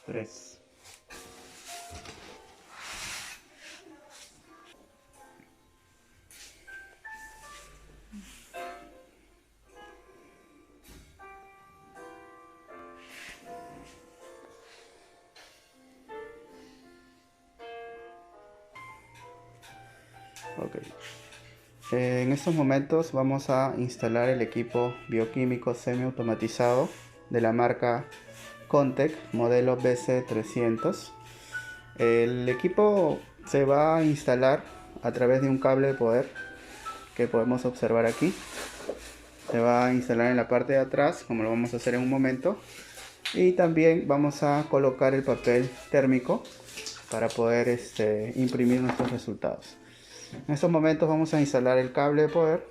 3. Ok. En estos momentos vamos a instalar el equipo bioquímico semiautomatizado de la marca Contec modelo BC300. El equipo se va a instalar a través de un cable de poder que podemos observar aquí. Se va a instalar en la parte de atrás, como lo vamos a hacer en un momento, y también vamos a colocar el papel térmico para poder imprimir nuestros resultados. En estos momentos vamos a instalar el cable de poder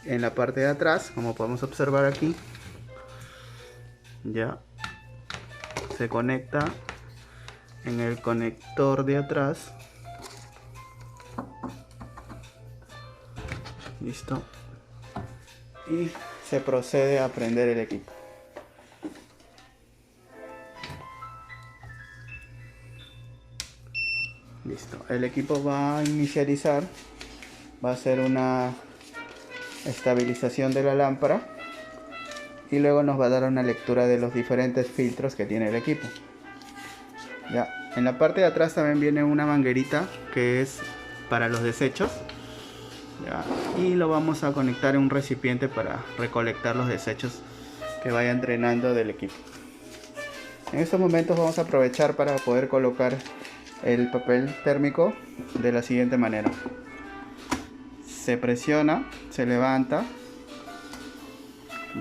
en la parte de atrás, como podemos observar aquí. Ya se conecta en el conector de atrás. Listo. Y se procede a prender el equipo. Listo. El equipo va a inicializar, va a hacer una estabilización de la lámpara y luego nos va a dar una lectura de los diferentes filtros que tiene el equipo. Ya, en la parte de atrás también viene una manguerita que es para los desechos. Ya, y lo vamos a conectar en un recipiente para recolectar los desechos que vayan drenando del equipo. En estos momentos vamos a aprovechar para poder colocar el papel térmico de la siguiente manera. Se presiona, se levanta,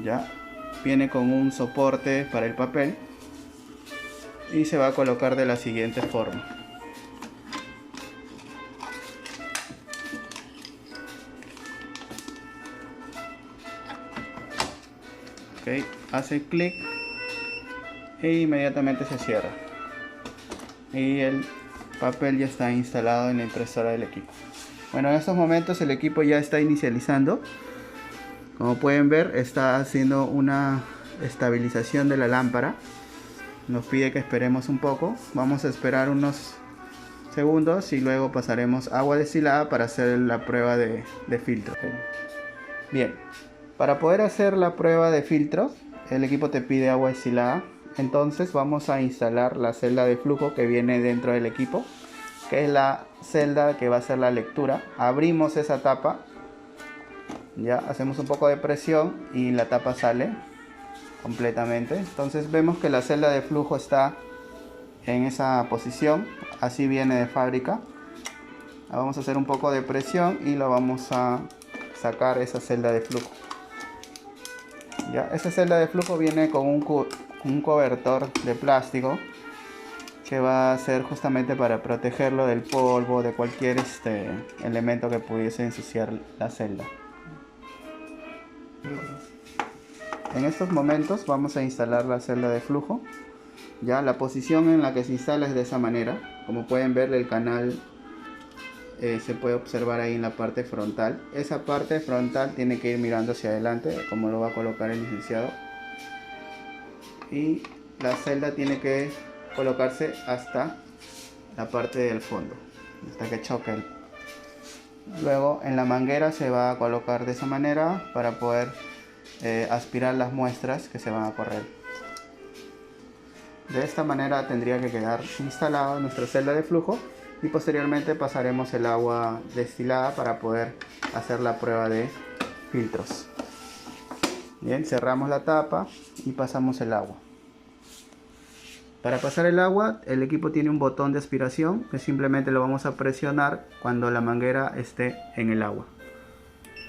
ya viene con un soporte para el papel y se va a colocar de la siguiente forma. Ok, hace clic e inmediatamente se cierra y el papel ya está instalado en la impresora del equipo. Bueno, en estos momentos el equipo ya está inicializando. Como pueden ver, está haciendo una estabilización de la lámpara. Nos pide que esperemos un poco. Vamos a esperar unos segundos y luego pasaremos agua destilada para hacer la prueba de filtro. Bien, para poder hacer la prueba de filtro, el equipo te pide agua destilada. Entonces vamos a instalar la celda de flujo que viene dentro del equipo, que es la celda que va a hacer la lectura. Abrimos esa tapa, ya hacemos un poco de presión y la tapa sale completamente. Entonces vemos que la celda de flujo está en esa posición, así viene de fábrica. Vamos a hacer un poco de presión y lo vamos a sacar esa celda de flujo. Ya, esa celda de flujo viene con un cobertor de plástico que va a ser justamente para protegerlo del polvo, de cualquier elemento que pudiese ensuciar la celda. En estos momentos vamos a instalar la celda de flujo. Ya la posición en la que se instala es de esa manera. Como pueden ver, el canal se puede observar ahí en la parte frontal. Esa parte frontal tiene que ir mirando hacia adelante, como lo va a colocar el licenciado. Y la celda tiene que colocarse hasta la parte del fondo, hasta que choque. Luego en la manguera se va a colocar de esa manera para poder aspirar las muestras que se van a correr. De esta manera tendría que quedar instalada nuestra celda de flujo y posteriormente pasaremos el agua destilada para poder hacer la prueba de filtros. Bien, cerramos la tapa y pasamos el agua. Para pasar el agua, el equipo tiene un botón de aspiración que simplemente lo vamos a presionar cuando la manguera esté en el agua.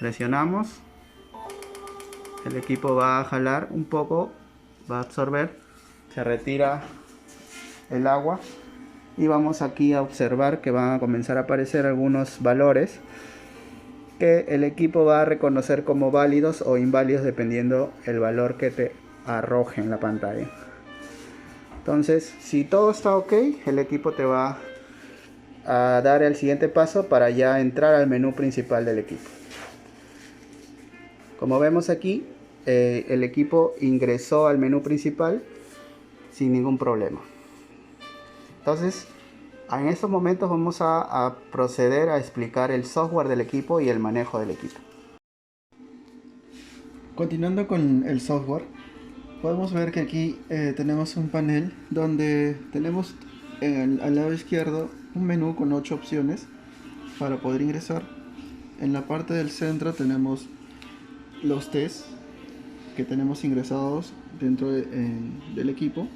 Presionamos, el equipo va a jalar un poco, va a absorber, se retira el agua y vamos aquí a observar que van a comenzar a aparecer algunos valores que el equipo va a reconocer como válidos o inválidos dependiendo el valor que te arroje en la pantalla. Entonces, si todo está ok, el equipo te va a dar el siguiente paso para ya entrar al menú principal del equipo. Como vemos aquí, el equipo ingresó al menú principal. sin ningún problema. Entonces, en estos momentos vamos a proceder a explicar el software del equipo y el manejo del equipo. Continuando con el software, podemos ver que aquí tenemos un panel donde tenemos al lado izquierdo un menú con 8 opciones para poder ingresar. En la parte del centro tenemos los tests que tenemos ingresados dentro del equipo,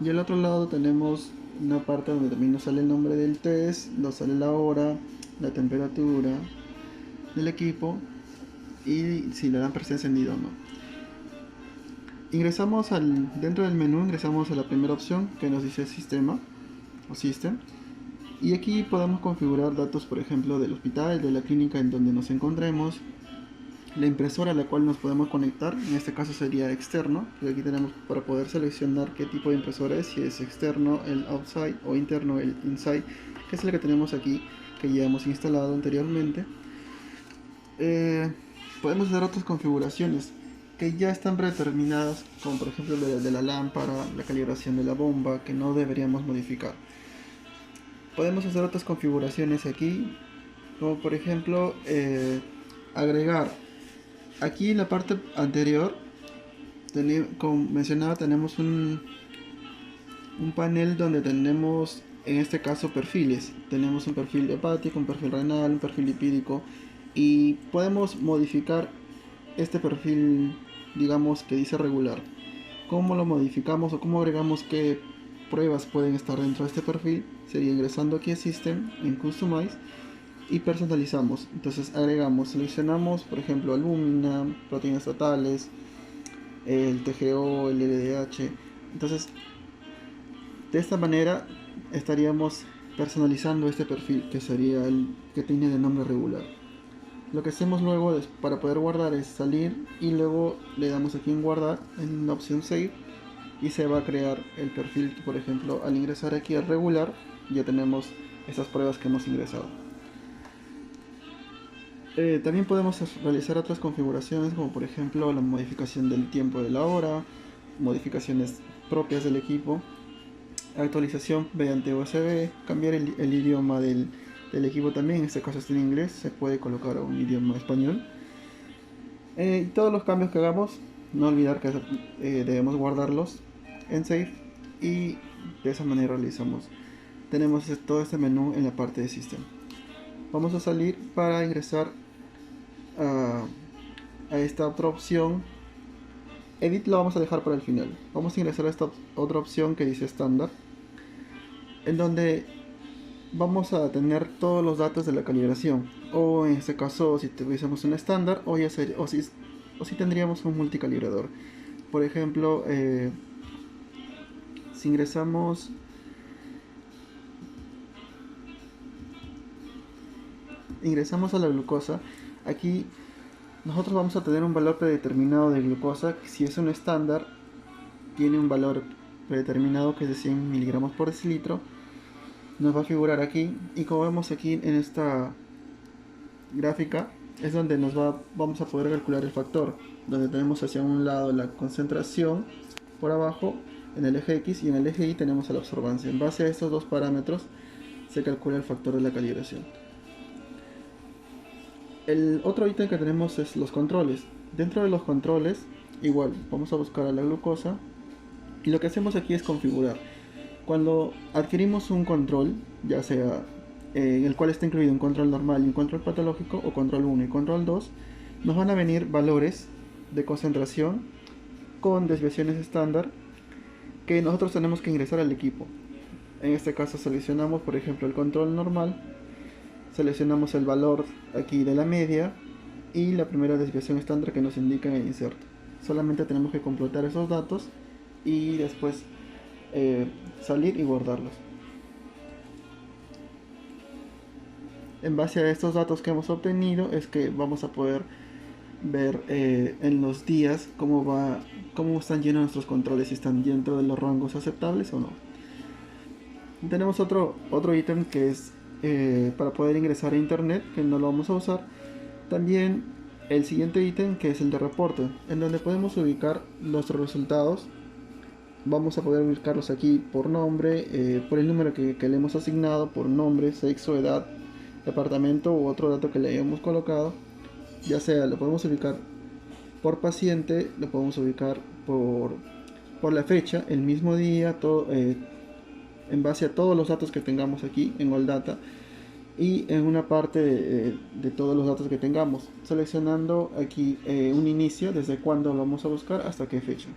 y al otro lado tenemos una parte donde también nos sale el nombre del test, nos sale la hora, la temperatura del equipo y si le dan presencia encendido o no. Ingresamos dentro del menú, ingresamos a la primera opción que nos dice sistema o system, y aquí podemos configurar datos, por ejemplo, del hospital, de la clínica en donde nos encontremos, la impresora a la cual nos podemos conectar, en este caso sería externo, y aquí tenemos para poder seleccionar qué tipo de impresora es, si es externo el outside o interno el inside, que es el que tenemos aquí, que ya hemos instalado anteriormente. Podemos hacer otras configuraciones que ya están predeterminadas, como por ejemplo de la lámpara, la calibración de la bomba, que no deberíamos modificar. Podemos hacer otras configuraciones aquí, como por ejemplo agregar. Aquí en la parte anterior, como mencionaba, tenemos un panel donde tenemos, en este caso, perfiles. Tenemos un perfil hepático, un perfil renal, un perfil lipídico, y podemos modificar este perfil, digamos, que dice regular. ¿Cómo lo modificamos o cómo agregamos qué pruebas pueden estar dentro de este perfil? Sería ingresando aquí a System, en Customize, y personalizamos. Entonces agregamos, seleccionamos por ejemplo albúmina, proteínas totales, el TGO, el LDH. Entonces de esta manera estaríamos personalizando este perfil, que sería el que tiene de nombre regular. Lo que hacemos luego para poder guardar es salir y luego le damos aquí en guardar, en la opción save, y se va a crear el perfil. Por ejemplo, al ingresar aquí al regular ya tenemos estas pruebas que hemos ingresado. También podemos realizar otras configuraciones, como por ejemplo la modificación del tiempo de la hora, modificaciones propias del equipo, actualización mediante USB, cambiar el idioma del equipo también, en este caso está en inglés, se puede colocar a un idioma español. Todos los cambios que hagamos, no olvidar que debemos guardarlos en Save, y de esa manera realizamos. Tenemos todo este menú en la parte de System. Vamos a salir para ingresar a esta otra opción. Edit lo vamos a dejar para el final. Vamos a ingresar a esta otra opción que dice estándar, en donde vamos a tener todos los datos de la calibración, o en este caso si tuviésemos un estándar, o si tendríamos un multicalibrador. Por ejemplo, si ingresamos a la glucosa, aquí nosotros vamos a tener un valor predeterminado de glucosa. Si es un estándar, tiene un valor predeterminado que es de 100 miligramos por decilitro. Nos va a figurar aquí, y como vemos aquí en esta gráfica es donde vamos a poder calcular el factor, donde tenemos hacia un lado la concentración, por abajo en el eje X, y en el eje Y tenemos la absorbancia. En base a estos dos parámetros se calcula el factor de la calibración. El otro ítem que tenemos es los controles. Dentro de los controles, igual, vamos a buscar a la glucosa, y lo que hacemos aquí es configurar. Cuando adquirimos un control, ya sea en el cual está incluido un control normal y un control patológico, o control 1 y control 2, nos van a venir valores de concentración con desviaciones estándar que nosotros tenemos que ingresar al equipo. En este caso seleccionamos por ejemplo el control normal, seleccionamos el valor aquí de la media y la primera desviación estándar que nos indica en el inserto. Solamente tenemos que completar esos datos y después salir y guardarlos. En base a estos datos que hemos obtenido es que vamos a poder ver en los días cómo están llenos nuestros controles, si están dentro de los rangos aceptables o no. Tenemos otro ítem que es para poder ingresar a internet, que no lo vamos a usar. También el siguiente ítem, que es el de reporte, en donde podemos ubicar nuestros resultados vamos a poder ubicarlos aquí por nombre, por el número que le hemos asignado, por nombre, sexo, edad, departamento u otro dato que le hayamos colocado. Ya sea lo podemos ubicar por paciente, lo podemos ubicar por la fecha, el mismo día, todo, en base a todos los datos que tengamos aquí en All Data, y en una parte de todos los datos que tengamos, seleccionando aquí un inicio, desde cuándo lo vamos a buscar hasta qué fecha.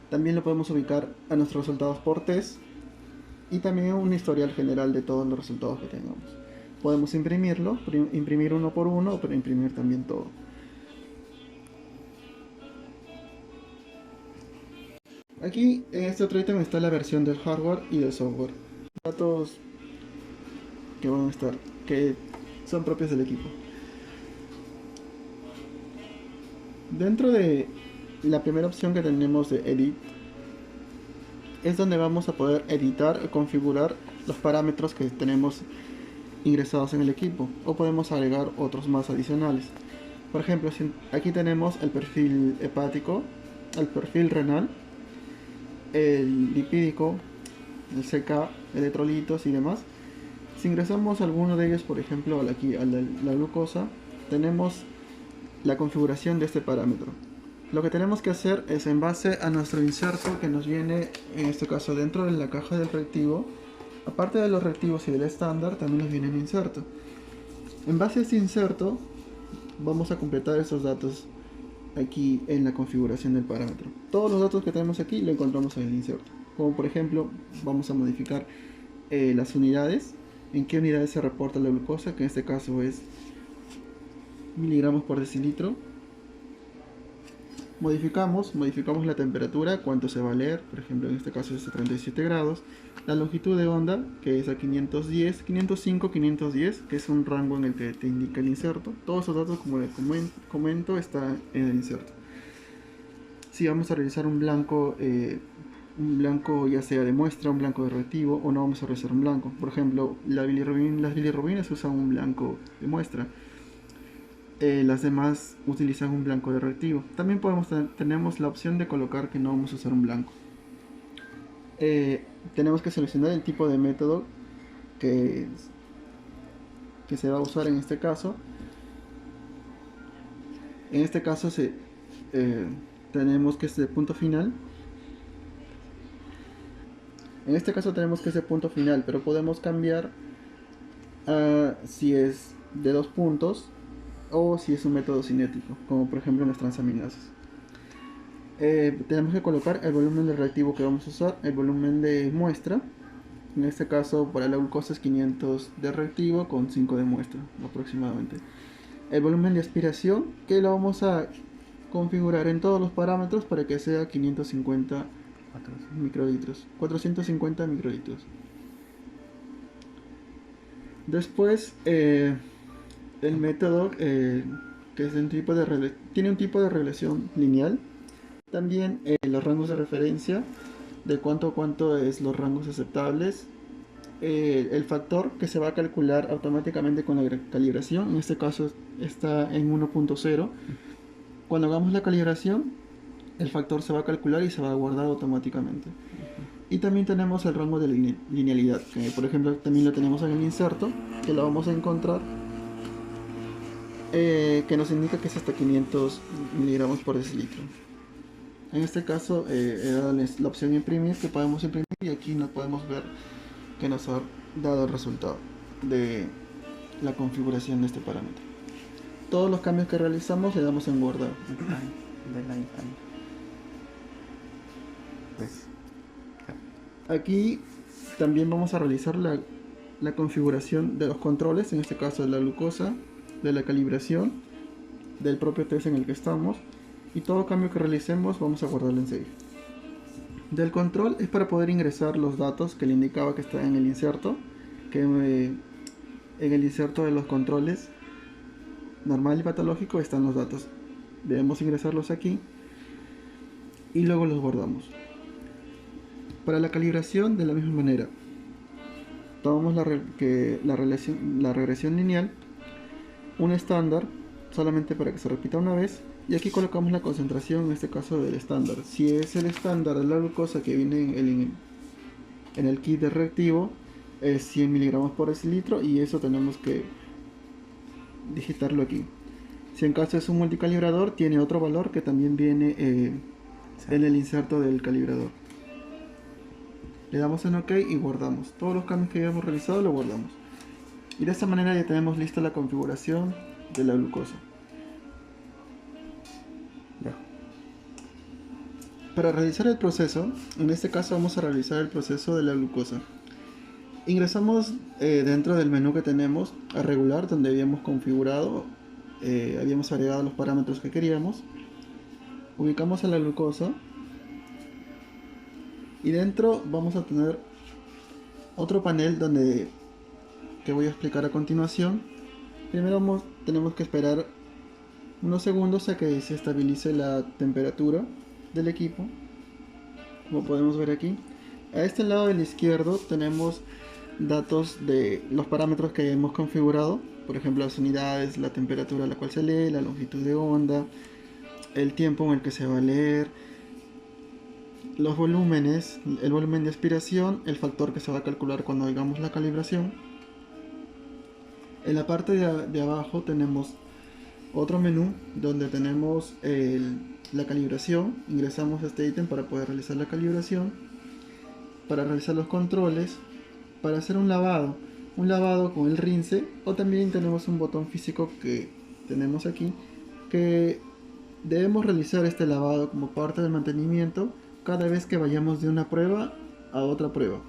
También lo podemos ubicar a nuestros resultados por test y también un historial general de todos los resultados que tengamos. Podemos imprimirlo, imprimir uno por uno, pero imprimir también todo. Aquí en este otro ítem está la versión del hardware y del software. Datos que van a estar, que son propios del equipo. Dentro de la primera opción que tenemos de Edit, es donde vamos a poder editar o configurar los parámetros que tenemos ingresados en el equipo, o podemos agregar otros más adicionales. Por ejemplo, aquí tenemos el perfil hepático, el perfil renal, el lipídico, el CK, electrolitos y demás. Si ingresamos alguno de ellos, por ejemplo aquí a la glucosa, tenemos la configuración de este parámetro. Lo que tenemos que hacer es, en base a nuestro inserto que nos viene, en este caso dentro de la caja del reactivo, aparte de los reactivos y del estándar, también nos viene un inserto. En base a este inserto vamos a completar esos datos aquí en la configuración del parámetro. Todos los datos que tenemos aquí lo encontramos en el inserto. Como por ejemplo, vamos a modificar las unidades, en qué unidades se reporta la glucosa, que en este caso es miligramos por decilitro. Modificamos la temperatura, cuánto se va a leer, por ejemplo en este caso es de 37 grados. La longitud de onda, que es a 510, 505, 510, que es un rango en el que te indica el inserto. Todos esos datos, como les comento, están en el inserto. Si vamos a realizar un blanco ya sea de muestra, un blanco de reactivo, o no vamos a realizar un blanco. Por ejemplo, las bilirrubinas usan un blanco de muestra. Las demás utilizan un blanco de reactivo. También tenemos la opción de colocar que no vamos a usar un blanco. Tenemos que seleccionar el tipo de método que se va a usar en este caso. En este caso tenemos que es de punto final. En este caso tenemos que es de punto final, pero podemos cambiar a si es de 2 puntos o si es un método cinético, como por ejemplo en las transaminasas. Tenemos que colocar el volumen del reactivo que vamos a usar, el volumen de muestra. En este caso para la glucosa es 500 de reactivo con 5 de muestra aproximadamente. El volumen de aspiración, que lo vamos a configurar en todos los parámetros para que sea 550 microlitros, 450 microlitros. Después el método que es tiene un tipo de regresión lineal. También los rangos de referencia, de cuánto a cuánto es los rangos aceptables. El factor que se va a calcular automáticamente con la calibración, en este caso está en 1.0. Cuando hagamos la calibración, el factor se va a calcular y se va a guardar automáticamente. Y también tenemos el rango de linealidad, que por ejemplo también lo tenemos en el inserto, que lo vamos a encontrar, que nos indica que es hasta 500 miligramos por decilitro. En este caso he dado la opción imprimir, que podemos imprimir, y aquí nos podemos ver que nos ha dado el resultado de la configuración de este parámetro. Todos los cambios que realizamos le damos en guardar. Aquí también vamos a realizar la configuración de los controles, en este caso de la glucosa, de la calibración, del propio test en el que estamos, y todo cambio que realicemos vamos a guardarlo en save. Del control es para poder ingresar los datos que le indicaba que está en el inserto, que en el inserto de los controles normal y patológico están los datos. Debemos ingresarlos aquí y luego los guardamos. Para la calibración, de la misma manera, tomamos la regresión lineal, un estándar, solamente para que se repita una vez, y aquí colocamos la concentración, en este caso del estándar. Si es el estándar de la glucosa que viene en el kit de reactivo, es 100 miligramos por decilitro, y eso tenemos que digitarlo aquí. Si en caso es un multicalibrador, tiene otro valor que también viene en el inserto del calibrador. Le damos en OK y guardamos. Todos los cambios que hayamos realizado lo guardamos. Y de esta manera ya tenemos lista la configuración de la glucosa. Ya. Para realizar el proceso, en este caso vamos a realizar el proceso de la glucosa. Ingresamos dentro del menú que tenemos a regular, donde habíamos configurado, habíamos agregado los parámetros que queríamos. Ubicamos a la glucosa y dentro vamos a tener otro panel que voy a explicar a continuación. Primero tenemos que esperar unos segundos a que se estabilice la temperatura del equipo, como podemos ver aquí. A este lado del izquierdo tenemos datos de los parámetros que hemos configurado, por ejemplo las unidades, la temperatura a la cual se lee, la longitud de onda, el tiempo en el que se va a leer, los volúmenes, el volumen de aspiración, el factor que se va a calcular cuando hagamos la calibración. En la parte de abajo tenemos otro menú donde tenemos la calibración. Ingresamos a este ítem para poder realizar la calibración, para realizar los controles, para hacer un lavado con el rinse, o también tenemos un botón físico que tenemos aquí, que debemos realizar este lavado como parte del mantenimiento cada vez que vayamos de una prueba a otra prueba.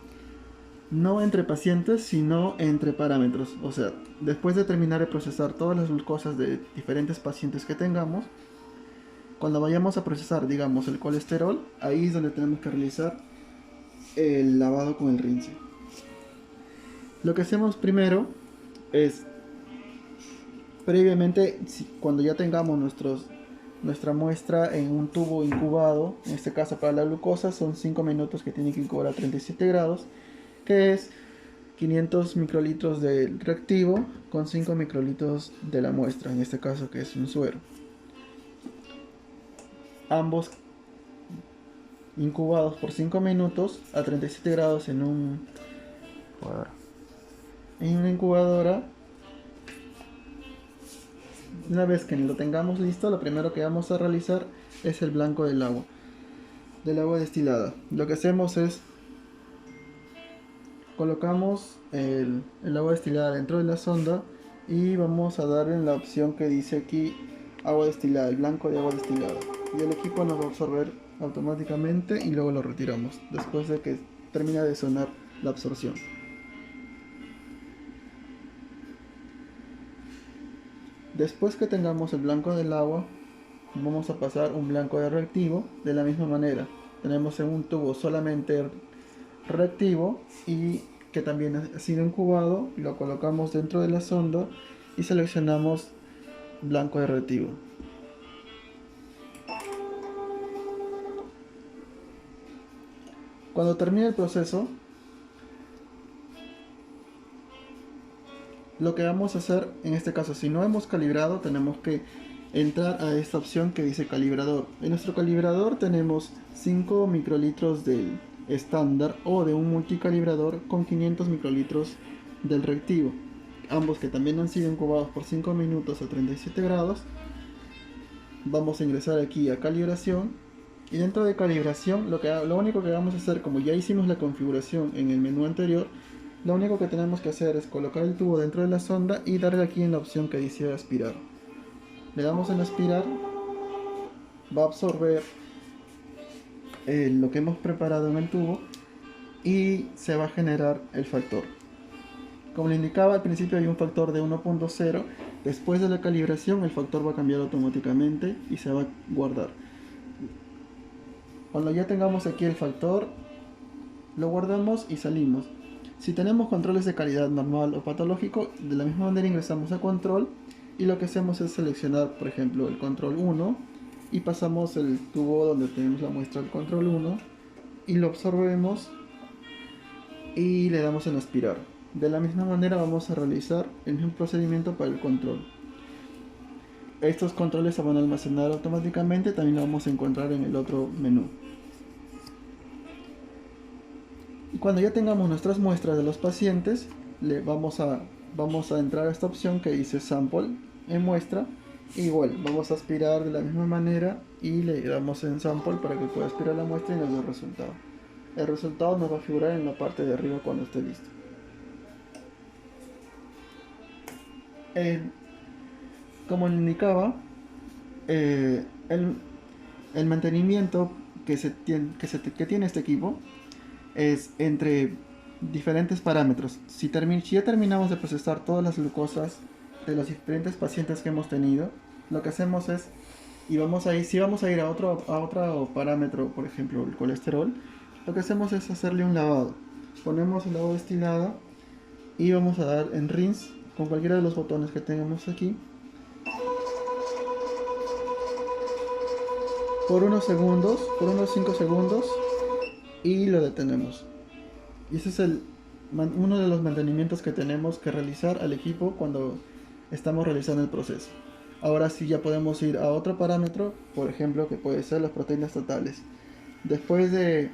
No entre pacientes, sino entre parámetros. O sea, después de terminar de procesar todas las glucosas de diferentes pacientes que tengamos, cuando vayamos a procesar, digamos, el colesterol, ahí es donde tenemos que realizar el lavado con el rinse. Lo que hacemos primero es, previamente, cuando ya tengamos nuestra muestra en un tubo incubado, en este caso para la glucosa son 5 minutos que tiene que incubar a 37 grados, que es 500 microlitros del reactivo con 5 microlitros de la muestra, en este caso que es un suero. Ambos incubados por 5 minutos a 37 grados en una incubadora. Una vez que lo tengamos listo, lo primero que vamos a realizar es el blanco del agua destilada. Lo que hacemos es colocamos el agua destilada dentro de la sonda y vamos a darle en la opción que dice aquí agua destilada, el blanco de agua destilada, y el equipo nos va a absorber automáticamente y luego lo retiramos después de que termina de sonar la absorción. Después que tengamos el blanco del agua, vamos a pasar un blanco de reactivo. De la misma manera, tenemos en un tubo solamente reactivo y que también ha sido incubado, lo colocamos dentro de la sonda y seleccionamos blanco de reactivo. Cuando termine el proceso, lo que vamos a hacer en este caso, si no hemos calibrado, tenemos que entrar a esta opción que dice calibrador. En nuestro calibrador tenemos 5 microlitros del estándar o de un multicalibrador con 500 microlitros del reactivo, ambos que también han sido incubados por 5 minutos a 37 grados. Vamos a ingresar aquí a calibración, y dentro de calibración lo único que vamos a hacer, como ya hicimos la configuración en el menú anterior, lo único que tenemos que hacer es colocar el tubo dentro de la sonda y darle aquí en la opción que dice aspirar. Le damos en aspirar, va a absorber lo que hemos preparado en el tubo y se va a generar el factor. Como le indicaba al principio, hay un factor de 1.0. Después de la calibración el factor va a cambiar automáticamente y se va a guardar. Cuando ya tengamos aquí el factor, lo guardamos y salimos. Si tenemos controles de calidad normal o patológico, de la misma manera ingresamos a control y lo que hacemos es seleccionar, por ejemplo, el control 1 y pasamos el tubo donde tenemos la muestra del control 1 y lo absorbemos y le damos en aspirar. De la misma manera vamos a realizar el mismo procedimiento para el control. Estos controles se van a almacenar automáticamente, también lo vamos a encontrar en el otro menú. Y cuando ya tengamos nuestras muestras de los pacientes, vamos a entrar a esta opción que dice Sample en muestra. Igual, vamos a aspirar de la misma manera y le damos en Sample para que pueda aspirar la muestra y nos dé el resultado. El resultado nos va a figurar en la parte de arriba cuando esté listo. Como le indicaba, el mantenimiento que tiene este equipo es entre diferentes parámetros. Si ya terminamos de procesar todas las glucosas de los diferentes pacientes que hemos tenido, lo que hacemos es, si vamos a ir a otro parámetro, por ejemplo el colesterol, lo que hacemos es hacerle un lavado. Ponemos el lavado destilado y vamos a dar en rinse con cualquiera de los botones que tengamos aquí por unos 5 segundos, y lo detenemos. Y ese es uno de los mantenimientos que tenemos que realizar al equipo cuando estamos realizando el proceso. Ahora sí ya podemos ir a otro parámetro, por ejemplo, que puede ser las proteínas totales. Después de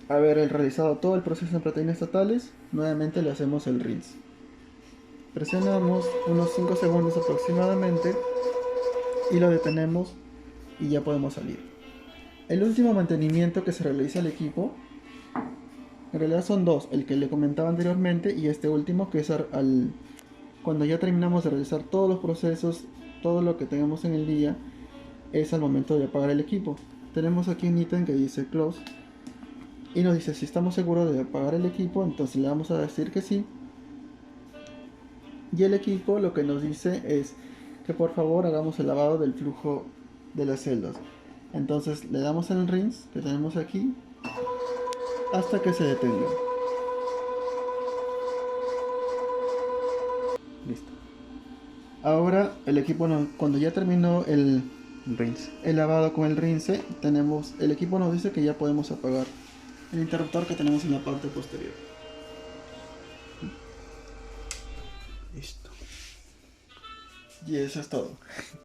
haber realizado todo el proceso en proteínas totales, nuevamente le hacemos el rinse. Presionamos unos 5 segundos aproximadamente y lo detenemos y ya podemos salir. El último mantenimiento que se realiza al equipo, en realidad son dos, el que le comentaba anteriormente y este último, que es cuando ya terminamos de realizar todos los procesos, todo lo que tengamos en el día, es al momento de apagar el equipo. Tenemos aquí un ítem que dice close y nos dice si estamos seguros de apagar el equipo, entonces le vamos a decir que sí. Y el equipo lo que nos dice es que por favor hagamos el lavado del flujo de las celdas. Entonces le damos el rinse que tenemos aquí hasta que se detenga. Listo. Ahora el equipo cuando ya terminó el lavado con el rinse, el equipo nos dice que ya podemos apagar el interruptor que tenemos en la parte posterior. Listo. Y eso es todo.